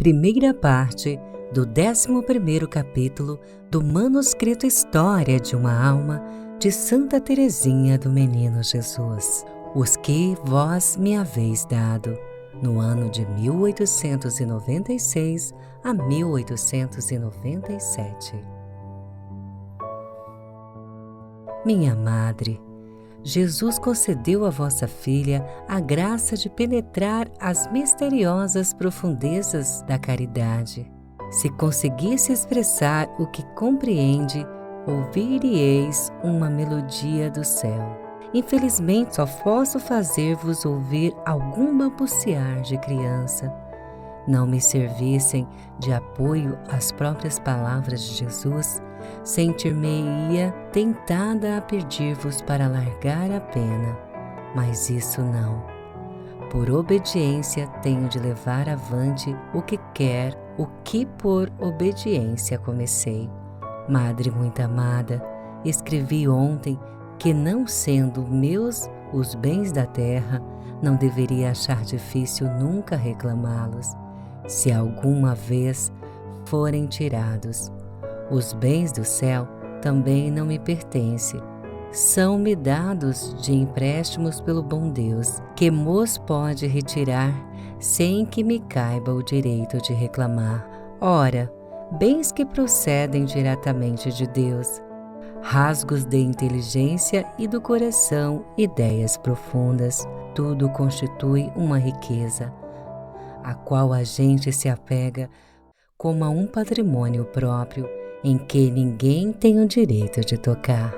primeira parte do 11º capítulo do manuscrito História de uma Alma de Santa Teresinha do Menino Jesus, os que vós me haveis dado, no ano de 1896 a 1897. Minha Madre, Jesus concedeu à vossa filha a graça de penetrar as misteriosas profundezas da caridade. Se conseguisse expressar o que compreende, ouviríeis uma melodia do céu. Infelizmente, só posso fazer-vos ouvir algum balbuciar de criança. Não me servissem de apoio as próprias palavras de Jesus, sentir-me-ia tentada a pedir-vos para largar a pena, mas isso não. Por obediência tenho de levar avante o que quer, o que por obediência comecei. Madre muito amada, escrevi ontem que, não sendo meus os bens da terra, não deveria achar difícil nunca reclamá-los, se alguma vez forem tirados. Os bens do céu também não me pertencem, são-me dados de empréstimos pelo bom Deus, que mos pode retirar sem que me caiba o direito de reclamar. Ora, bens que procedem diretamente de Deus, rasgos de inteligência e do coração, ideias profundas, tudo constitui uma riqueza, a qual a gente se apega como a um patrimônio próprio, em que ninguém tem o direito de tocar.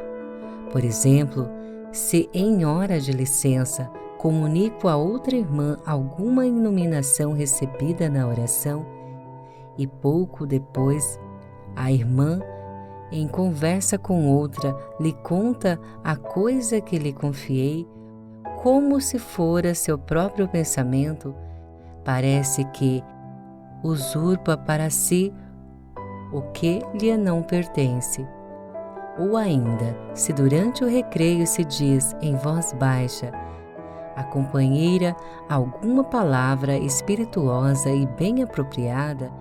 Por exemplo, se em hora de licença comunico a outra irmã alguma iluminação recebida na oração, e pouco depois a irmã, em conversa com outra, lhe conta a coisa que lhe confiei, como se fora seu próprio pensamento, parece que usurpa para si o que lhe não pertence. Ou ainda, se durante o recreio se diz em voz baixa a companheira alguma palavra espirituosa e bem apropriada,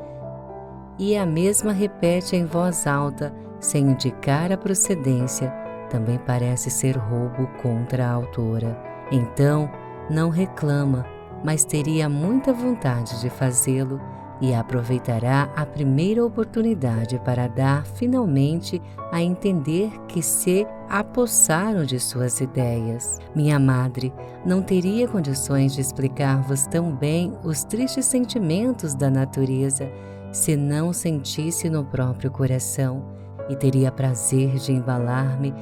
e a mesma repete em voz alta, sem indicar a procedência, também parece ser roubo contra a autora. Então, não reclama, mas teria muita vontade de fazê-lo, e aproveitará a primeira oportunidade para dar finalmente a entender que se apossaram de suas ideias. Minha Madre, não teria condições de explicar-vos tão bem os tristes sentimentos da natureza se não sentisse no próprio coração, e teria prazer de embalar-me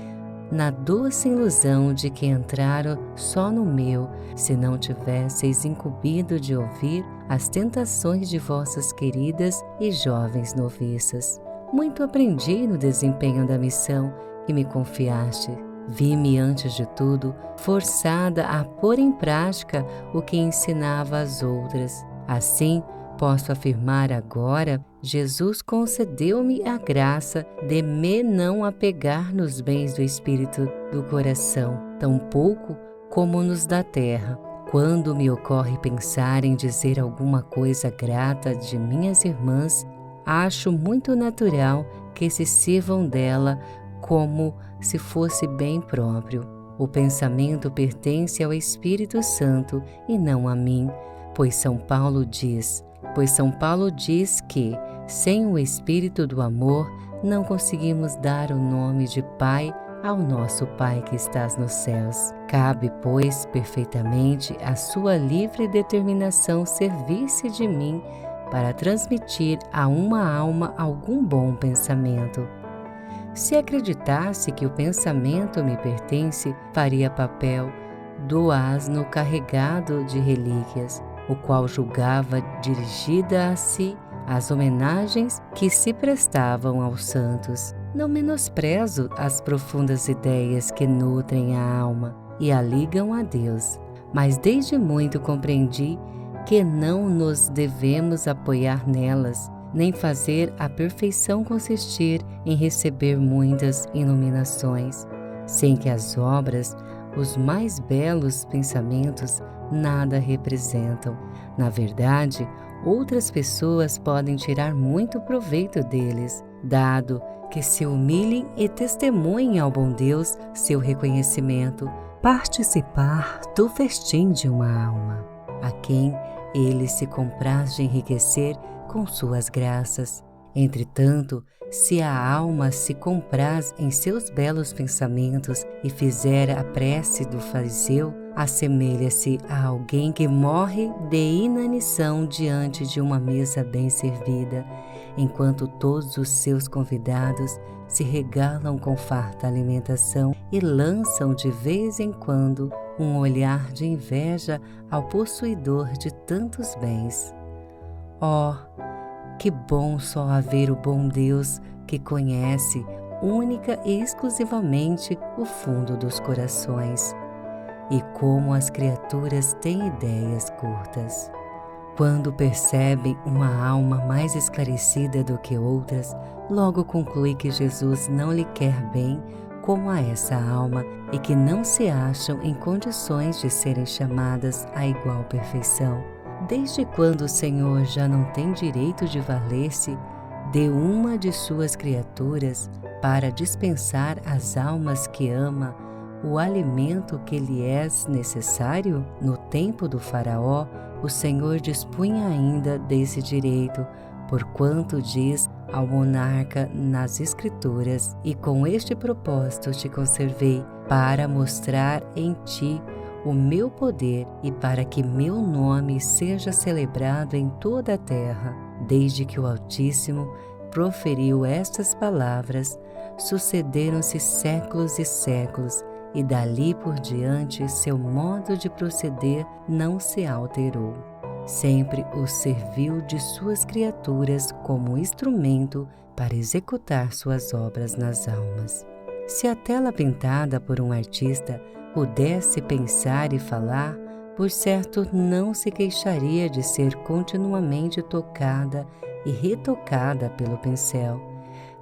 na doce ilusão de que entraram só no meu, se não tivesseis incumbido de ouvir as tentações de vossas queridas e jovens noviças. Muito aprendi no desempenho da missão que me confiaste. Vi-me, antes de tudo, forçada a pôr em prática o que ensinava às outras. Assim, posso afirmar agora, Jesus concedeu-me a graça de me não apegar nos bens do espírito do coração, tão pouco como nos da terra. Quando me ocorre pensar em dizer alguma coisa grata de minhas irmãs, acho muito natural que se sirvam dela como se fosse bem próprio. O pensamento pertence ao Espírito Santo e não a mim, pois São Paulo diz que, sem o Espírito do amor, não conseguimos dar o nome de Pai ao nosso Pai que estás nos céus. Cabe, pois, perfeitamente à sua livre determinação servir-se de mim para transmitir a uma alma algum bom pensamento. Se acreditasse que o pensamento me pertence, faria papel do asno carregado de relíquias, o qual julgava dirigida a si as homenagens que se prestavam aos santos. Não menosprezo as profundas ideias que nutrem a alma e a ligam a Deus, mas desde muito compreendi que não nos devemos apoiar nelas, nem fazer a perfeição consistir em receber muitas iluminações, sem que as obras, os mais belos pensamentos, nada representam. Na verdade, outras pessoas podem tirar muito proveito deles, dado que se humilhem e testemunhem ao bom Deus seu reconhecimento, participar do festim de uma alma, a quem ele se compraz de enriquecer com suas graças. Entretanto, se a alma se compraz em seus belos pensamentos e fizer a prece do fariseu, assemelha-se a alguém que morre de inanição diante de uma mesa bem servida, enquanto todos os seus convidados se regalam com farta alimentação e lançam de vez em quando um olhar de inveja ao possuidor de tantos bens. Oh, que bom só haver o bom Deus que conhece única e exclusivamente o fundo dos corações. E como as criaturas têm ideias curtas. Quando percebem uma alma mais esclarecida do que outras, logo conclui que Jesus não lhe quer bem como a essa alma e que não se acham em condições de serem chamadas à igual perfeição. Desde quando o Senhor já não tem direito de valer-se de uma de suas criaturas para dispensar às almas que ama o alimento que lhe é necessário? No tempo do Faraó, o Senhor dispunha ainda desse direito, porquanto diz ao monarca nas Escrituras: e com este propósito te conservei, para mostrar em ti o meu poder e para que meu nome seja celebrado em toda a terra. Desde que o Altíssimo proferiu estas palavras, sucederam-se séculos e séculos, e dali por diante seu modo de proceder não se alterou. Sempre os serviu de suas criaturas como instrumento para executar suas obras nas almas. Se a tela pintada por um artista pudesse pensar e falar, por certo não se queixaria de ser continuamente tocada e retocada pelo pincel.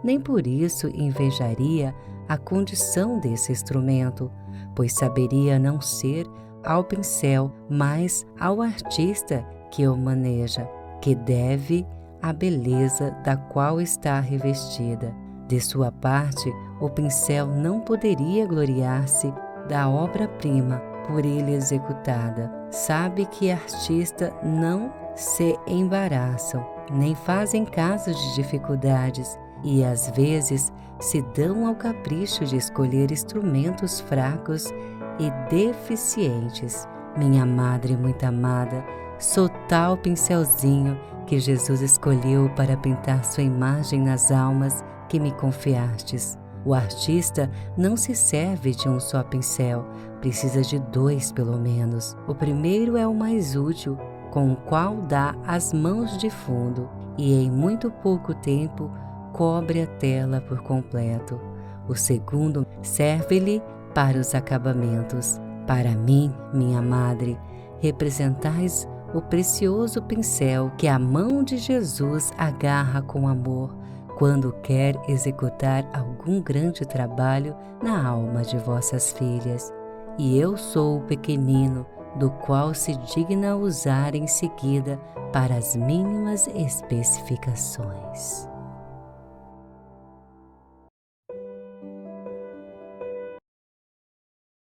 Nem por isso invejaria a condição desse instrumento, pois saberia não ser ao pincel, mas ao artista que o maneja, que deve a beleza da qual está revestida. De sua parte, o pincel não poderia gloriar-se da obra-prima por ele executada. Sabe que artistas não se embaraçam, nem fazem caso de dificuldades, e às vezes se dão ao capricho de escolher instrumentos fracos e deficientes. Minha madre muito amada, sou tal pincelzinho que Jesus escolheu para pintar sua imagem nas almas que me confiastes. O artista não se serve de um só pincel, precisa de 2 pelo menos. O primeiro é o mais útil, com o qual dá as mãos de fundo e em muito pouco tempo cobre a tela por completo. O segundo serve-lhe para os acabamentos. Para mim, minha madre, representais o precioso pincel que a mão de Jesus agarra com amor quando quer executar algum grande trabalho na alma de vossas filhas. E eu sou o pequenino, do qual se digna usar em seguida para as mínimas especificações.